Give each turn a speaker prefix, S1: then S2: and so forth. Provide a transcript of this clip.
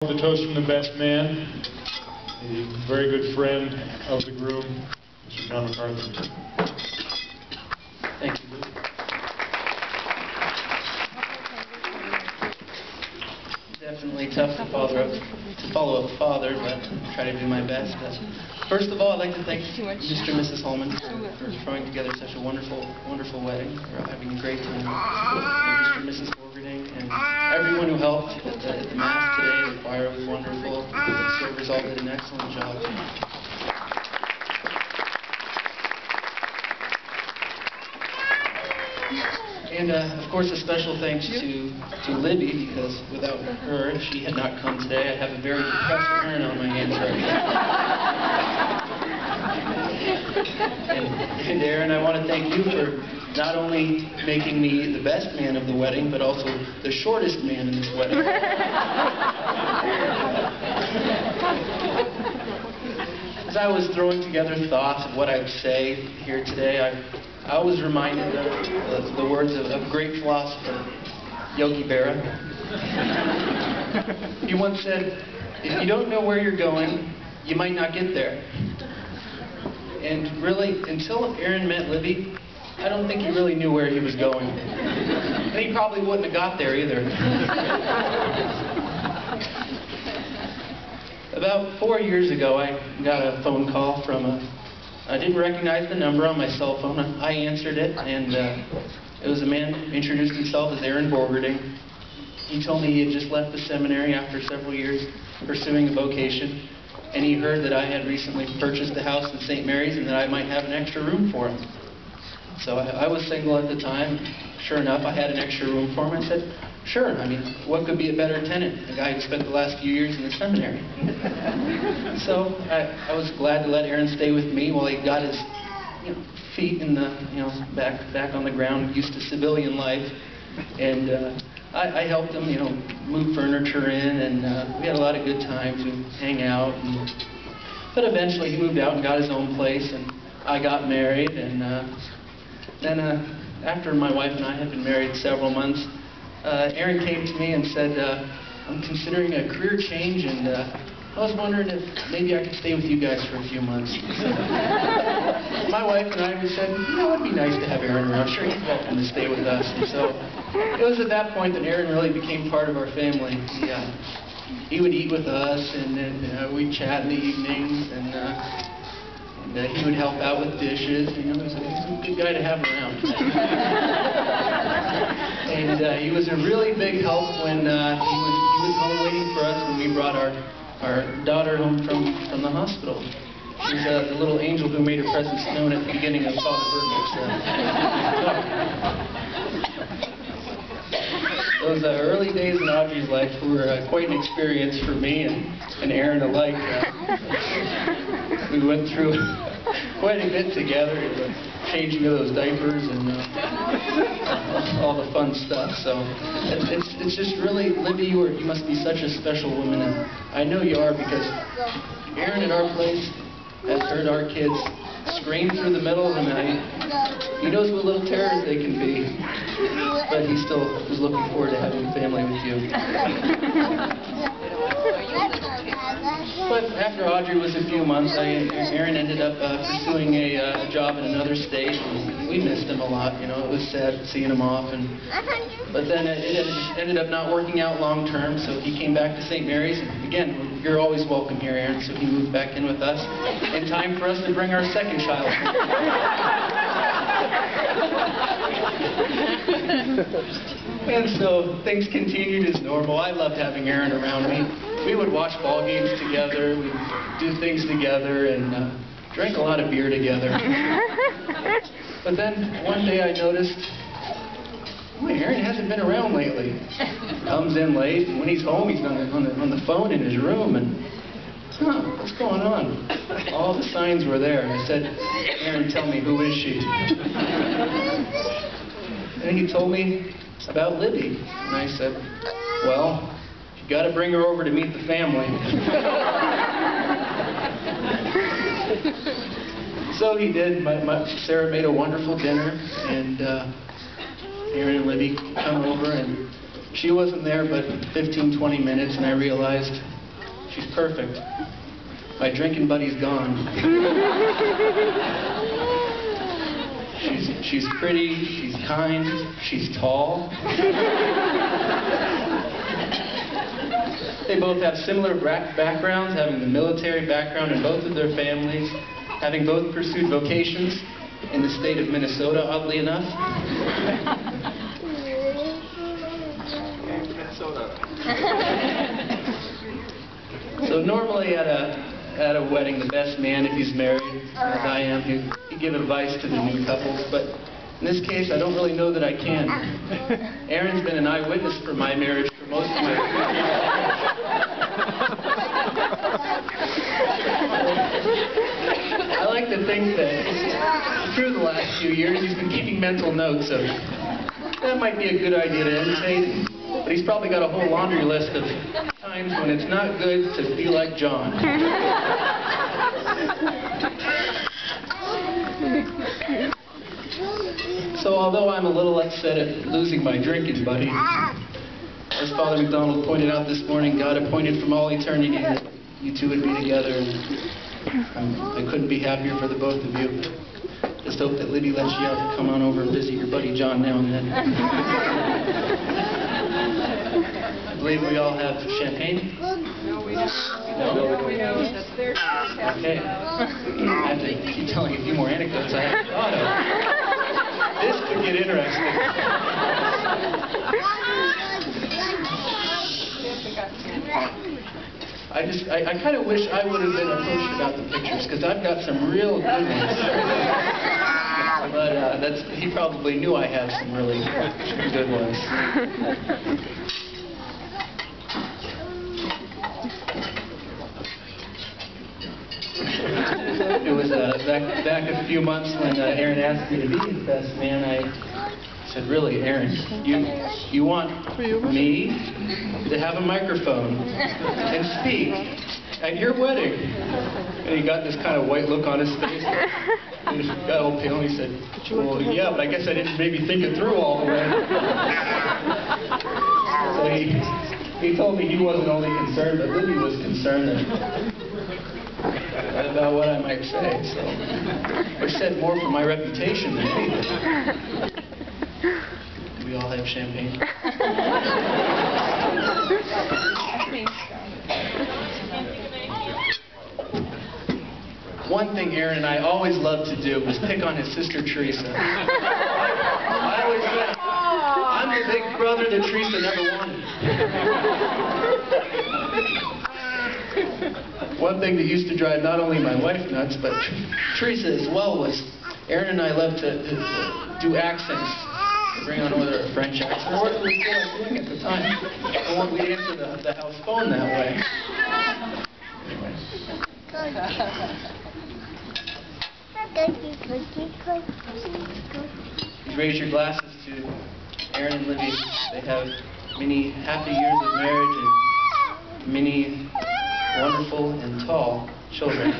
S1: The toast from the best man, a very good friend of the groom, Mr. John MacArthur.
S2: Thank you, Luke. Definitely tough to follow up father, but try to do my best. First of all, I'd like to thank Mr. and Mrs. Holman for throwing together such a wonderful wedding. We're having a great time. And Mr. and Mrs. Borgerding and everyone who helped at the Mass today. The choir was wonderful. The servers all did an excellent job. And, of course, a special thanks to Libby, because without her, if she had not come today, I'd have a very depressed Aaron on my hands right now. And Aaron, I want to thank you for not only making me the best man of the wedding, but also the shortest man in this wedding. As I was throwing together thoughts of what I'd say here today, I was reminded of the words of a great philosopher, Yogi Berra. He once said, if you don't know where you're going, you might not get there. And really, until Aaron met Libby, I don't think he really knew where he was going. And he probably wouldn't have got there either. About 4 years ago, I got a phone call from I didn't recognize the number on my cell phone. I answered it, and it was a man who introduced himself as Aaron Borgerding. He told me he had just left the seminary after several years pursuing a vocation, and he heard that I had recently purchased a house in St. Mary's and that I might have an extra room for him. So I was single at the time. Sure enough, I had an extra room for him. I said, sure, I mean, what could be a better tenant? A guy who spent the last few years in the seminary. So I was glad to let Aaron stay with me while he got his feet in the, back on the ground, used to civilian life. And I helped him, move furniture in, and we had a lot of good times. We'd hang out. But eventually he moved out and got his own place, and I got married. And then after my wife and I had been married several months, Aaron came to me and said, I'm considering a career change, and I was wondering if maybe I could stay with you guys for a few months. My wife and I said, it would be nice to have Aaron around. Sure, he's welcome to stay with us. And so it was at that point that Aaron really became part of our family. He would eat with us, and then we'd chat in the evenings, and he would help out with dishes. He was a good guy to have around. And he was a really big help when he was home waiting for us when we brought our daughter home from the hospital. She was the little angel who made her presence known at the beginning of Father Burke's talk. Those early days in Audrey's life were quite an experience for me and Aaron alike. We went through quite a bit together, changing of those diapers and all the fun stuff. So it's just really, Libby, you must be such a special woman, and I know you are, because Aaron at our place has heard our kids scream through the middle of the night. He knows what little terrors they can be, but he still is looking forward to having a family with you. But after Audrey was a few months, Aaron ended up pursuing a job in another state. We missed him a lot, it was sad seeing him off. But then it ended up not working out long term, so he came back to St. Mary's. And again, you're always welcome here, Aaron, so he moved back in with us. In time for us to bring our second child. And so things continued as normal. I loved having Aaron around me. We would watch ball games together, we'd do things together, and drink a lot of beer together. But then one day I noticed, Aaron hasn't been around lately. Comes in late, and when he's home, he's on the phone in his room, and what's going on? All the signs were there, and I said, Aaron, tell me, who is she? And he told me about Libby, and I said, well, you got to bring her over to meet the family. So he did. Sarah made a wonderful dinner, and Aaron and Libby come over, and She wasn't there but 15, 20 minutes, and I realized she's perfect. My drinking buddy's gone. She's pretty, she's kind, she's tall. They both have similar backgrounds, having the military background in both of their families, having both pursued vocations in the state of Minnesota, oddly enough. So normally at a wedding, the best man, if he's married, as I am, he'd give advice to the new couples, but in this case, I don't really know that I can. Aaron's been an eyewitness for my marriage for most of it. I like to think that through the last few years, he's been keeping mental notes of, that might be a good idea to imitate, but he's probably got a whole laundry list of times when it's not good to be like John. So although I'm a little upset at losing my drinking buddy, as Father McDonald pointed out this morning, God appointed from all eternity that you two would be together, and I couldn't be happier for the both of you. Just hope that Libby lets you out to come on over and visit your buddy John now and then. I believe we all have champagne?
S3: No, we don't.
S2: No?
S3: That's their
S2: Okay. I have to keep telling a few more anecdotes I haven't thought of. This could get interesting. I kind of wish I would have been approached about the pictures, because I've got some real good ones. But he probably knew I have some really good ones. It was back a few months when Aaron asked me to be his best man. I said, really, Aaron, you want me to have a microphone and speak at your wedding? And he got this kind of white look on his face. And he got all pale and he said, well, yeah, but I guess I didn't maybe think it through all the way. So he told me he wasn't only concerned, but Libby was concerned about what I might say. So I said more for my reputation than anything. Do we all have champagne? One thing Aaron and I always loved to do was pick on his sister Teresa. I always said, I'm the big brother that Teresa never wanted. One thing that used to drive not only my wife nuts, but Teresa as well, was Aaron and I loved to do accents. Bring on whether a French accent or what we feel like doing at the time. And we'd answer the house phone that way. Please raise your glasses to Aaron and Libby. They have many happy years of marriage and many wonderful and tall children.